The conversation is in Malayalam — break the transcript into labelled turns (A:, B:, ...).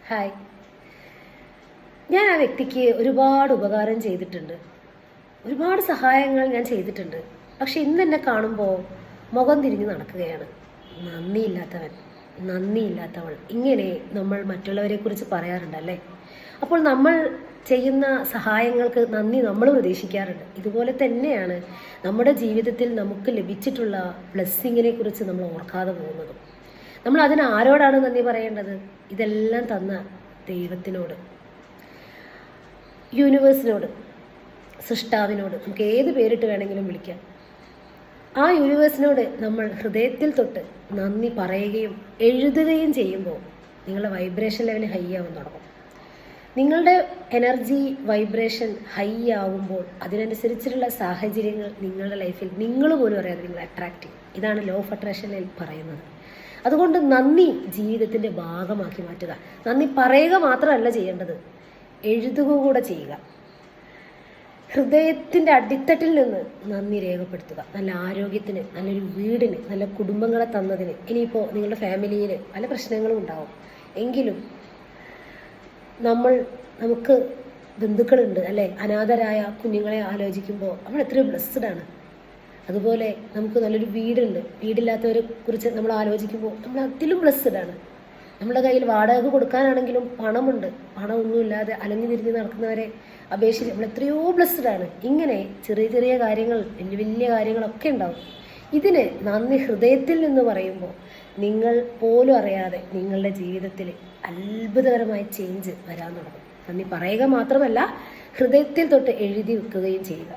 A: ഹായ്. ഞാൻ ആ വ്യക്തിക്ക് ഒരുപാട് ഉപകാരം ചെയ്തിട്ടുണ്ട്, ഒരുപാട് സഹായങ്ങൾ ഞാൻ ചെയ്തിട്ടുണ്ട്. പക്ഷെ ഇന്ന് എന്നെ കാണുമ്പോൾ മുഖം തിരിഞ്ഞ് നടക്കുകയാണ്. നന്ദിയില്ലാത്തവൻ, നന്ദിയില്ലാത്തവൾ, ഇങ്ങനെ നമ്മൾ മറ്റുള്ളവരെ കുറിച്ച് പറയാറുണ്ടല്ലേ. അപ്പോൾ നമ്മൾ ചെയ്യുന്ന സഹായങ്ങൾക്ക് നന്ദി നമ്മൾ പ്രതീക്ഷിക്കാറുണ്ട്. ഇതുപോലെ തന്നെയാണ് നമ്മുടെ ജീവിതത്തിൽ നമുക്ക് ലഭിച്ചിട്ടുള്ള ബ്ലെസ്സിങ്ങിനെ കുറിച്ച് നമ്മൾ ഓർക്കാതെ പോകുന്നതും. നമ്മൾ അതിന് ആരോടാണ് നന്ദി പറയേണ്ടത്? ഇതെല്ലാം തന്ന ദൈവത്തിനോട്, യൂണിവേഴ്സിനോട്, സൃഷ്ടാവിനോട്, നമുക്ക് ഏത് പേരിട്ട് വേണമെങ്കിലും വിളിക്കാം. ആ യൂണിവേഴ്സിനോട് നമ്മൾ ഹൃദയത്തിൽ തൊട്ട് നന്ദി പറയുകയും എഴുതുകയും ചെയ്യുമ്പോൾ നിങ്ങളുടെ വൈബ്രേഷൻ ലെവൽ ഹൈ ആവാൻ തുടങ്ങും. നിങ്ങളുടെ എനർജി വൈബ്രേഷൻ ഹൈ ആവുമ്പോൾ അതിനനുസരിച്ചിട്ടുള്ള സാഹചര്യങ്ങൾ നിങ്ങളുടെ ലൈഫിൽ നിങ്ങൾ പോലും അറിയാതെ നിങ്ങൾ അട്രാക്ട് ചെയ്യും. ഇതാണ് ലോ ഓഫ് അട്രാക്ഷനിൽ പറയുന്നത്. അതുകൊണ്ട് നന്ദി ജീവിതത്തിൻ്റെ ഭാഗമാക്കി മാറ്റുക. നന്ദി പറയുക മാത്രമല്ല ചെയ്യേണ്ടത്, എഴുതുക കൂടെ ചെയ്യുക. ഹൃദയത്തിൻ്റെ അടിത്തട്ടിൽ നിന്ന് നന്ദി രേഖപ്പെടുത്തുക. നല്ല ആരോഗ്യത്തിന്, നല്ലൊരു വീടിന്, നല്ല കുടുംബങ്ങളെ തന്നതിന്. ഇനിയിപ്പോൾ നിങ്ങളുടെ ഫാമിലിയിൽ പല പ്രശ്നങ്ങളും ഉണ്ടാവും, എങ്കിലും നമുക്ക് ബന്ധുക്കളുണ്ട് അല്ലേ. അനാഥരായ കുഞ്ഞുങ്ങളെ ആലോചിക്കുമ്പോൾ നമ്മൾ എത്രയോ ബ്ലെസ്ഡ് ആണ്. അതുപോലെ നമുക്ക് നല്ലൊരു വീടുണ്ട്, വീടില്ലാത്തവരെ കുറിച്ച് നമ്മൾ ആലോചിക്കുമ്പോൾ നമ്മൾ അതിലും ബ്ലെസ്ഡ് ആണ്. നമ്മുടെ കയ്യിൽ വാടക കൊടുക്കാനാണെങ്കിലും പണമുണ്ട്. പണമൊന്നുമില്ലാതെ അലഞ്ഞു തിരിഞ്ഞ് നടക്കുന്നവരെ അപേക്ഷിച്ച് നമ്മൾ എത്രയോ ബ്ലെസ്ഡ് ആണ്. ഇങ്ങനെ ചെറിയ ചെറിയ കാര്യങ്ങൾ, വലിയ വലിയ കാര്യങ്ങളൊക്കെ ഉണ്ടാവും. ഇതിന് നന്ദി ഹൃദയത്തിൽ നിന്ന് പറയുമ്പോൾ നിങ്ങൾ പോലും അറിയാതെ നിങ്ങളുടെ ജീവിതത്തിൽ അത്ഭുതകരമായ ചേഞ്ച് വരാൻ തുടങ്ങും. നന്ദി പറയുക മാത്രമല്ല, ഹൃദയത്തിൽ തൊട്ട് എഴുതി വെക്കുകയും ചെയ്യുക.